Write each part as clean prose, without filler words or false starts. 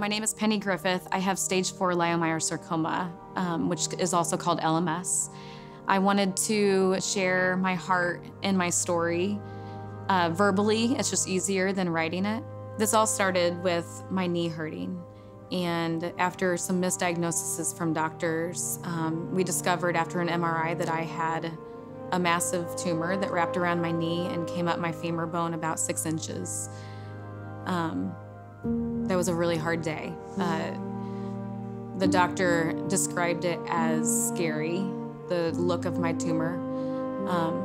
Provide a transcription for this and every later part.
My name is Penni Griffith. I have stage 4 leiomyosarcoma, which is also called LMS. I wanted to share my heart and my story verbally. It's just easier than writing it. This all started with my knee hurting. And after some misdiagnoses from doctors, we discovered after an MRI that I had a massive tumor that wrapped around my knee and came up my femur bone about 6 inches. That was a really hard day. The doctor described it as scary, the look of my tumor.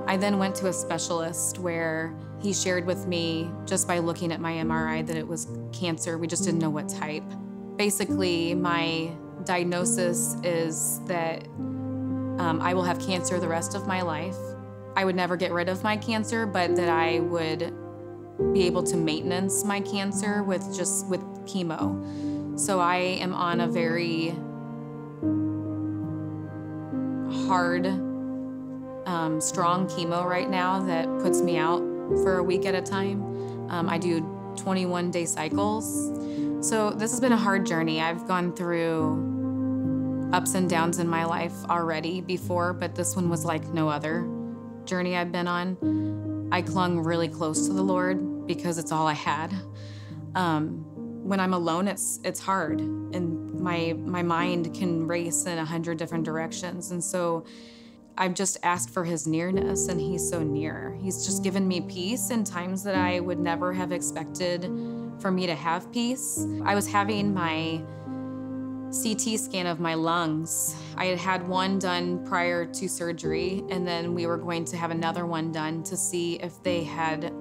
I then went to a specialist where he shared with me, just by looking at my MRI, that it was cancer. We just didn't know what type. Basically, my diagnosis is that I will have cancer the rest of my life. I would never get rid of my cancer, but that I would be able to maintenance my cancer with chemo. So I am on a very hard, strong chemo right now that puts me out for a week at a time. I do 21-day cycles. So this has been a hard journey. I've gone through ups and downs in my life already before, but this one was like no other journey I've been on. I clung really close to the Lord because it's all I had. When I'm alone, it's hard, and my mind can race in 100 different directions. And so I've just asked for his nearness, and he's so near. He's just given me peace in times that I would never have expected for me to have peace. I was having my CT scan of my lungs. I had had one done prior to surgery, and then we were going to have another one done to see if they had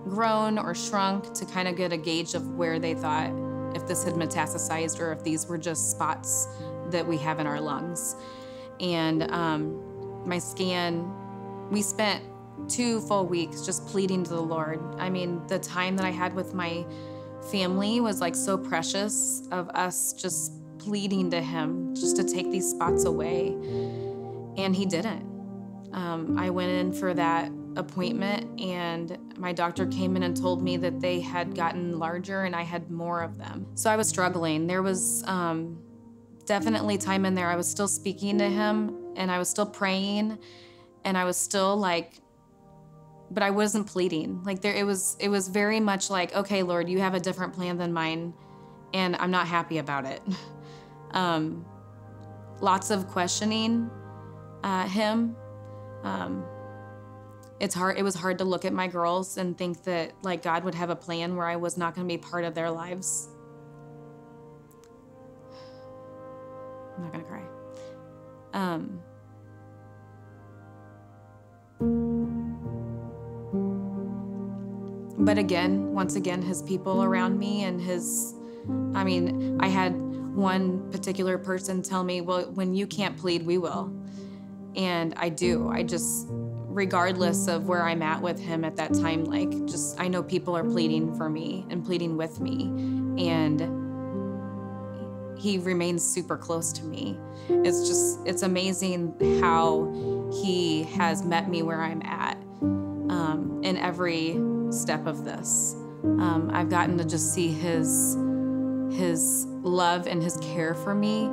grown or shrunk, to kind of get a gauge of where they thought if this had metastasized or if these were just spots that we have in our lungs. And my scan, we spent 2 full weeks just pleading to the Lord. I mean, the time that I had with my family was like so precious, of us just pleading to him just to take these spots away. And he didn't. I went in for that appointment, and my doctor came in and told me that they had gotten larger and I had more of them. So I was struggling. There was definitely time in there I was still speaking to him, and I was still praying, and I was still like, but I wasn't pleading. Like it was very much like, okay, Lord, you have a different plan than mine, and I'm not happy about it. Lots of questioning him. It was hard to look at my girls and think that like God would have a plan where I was not going to be part of their lives. I'm not going to cry. But again, once again, his people around me and I had one particular person tell me, well, when you can't plead, we will. And I do. Regardless of where I'm at with him at that time, I know people are pleading for me and pleading with me, and he remains super close to me. It's amazing how he has met me where I'm at in every step of this. I've gotten to just see his love and his care for me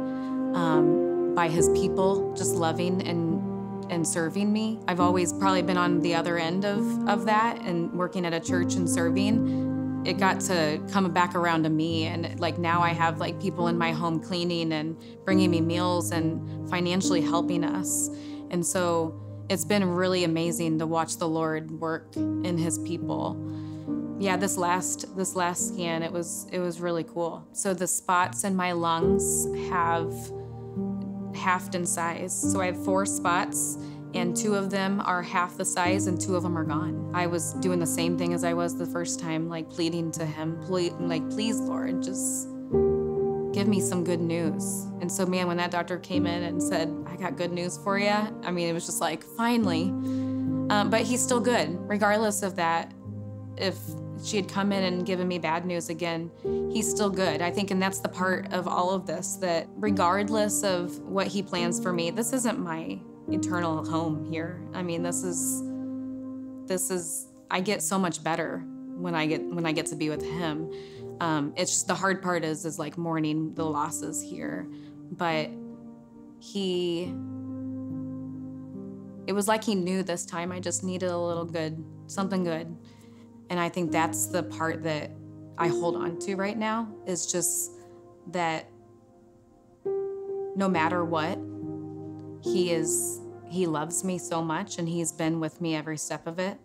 by his people, just loving and serving me. I've always probably been on the other end of that, and working at a church and serving. It got to come back around to me, and now I have people in my home cleaning and bringing me meals and financially helping us. And so it's been really amazing to watch the Lord work in his people. Yeah, this last scan, it was really cool. So the spots in my lungs have halved in size. So I have 4 spots, and 2 of them are half the size and 2 of them are gone. I was doing the same thing as I was the first time, pleading to him, please Lord, just give me some good news. And so man, when that doctor came in and said, I got good news for you, it was just finally. But he's still good, regardless of that. If she had come in and given me bad news again, he's still good. I think, and that's the part of all of this, that regardless of what he plans for me, this isn't my eternal home here. This is, I get so much better when I get to be with him. It's just the hard part is like mourning the losses here. But it was like he knew this time I just needed a little good, something good. And I think that's the part that I hold on to right now, is just that no matter what, he loves me so much, and he's been with me every step of it.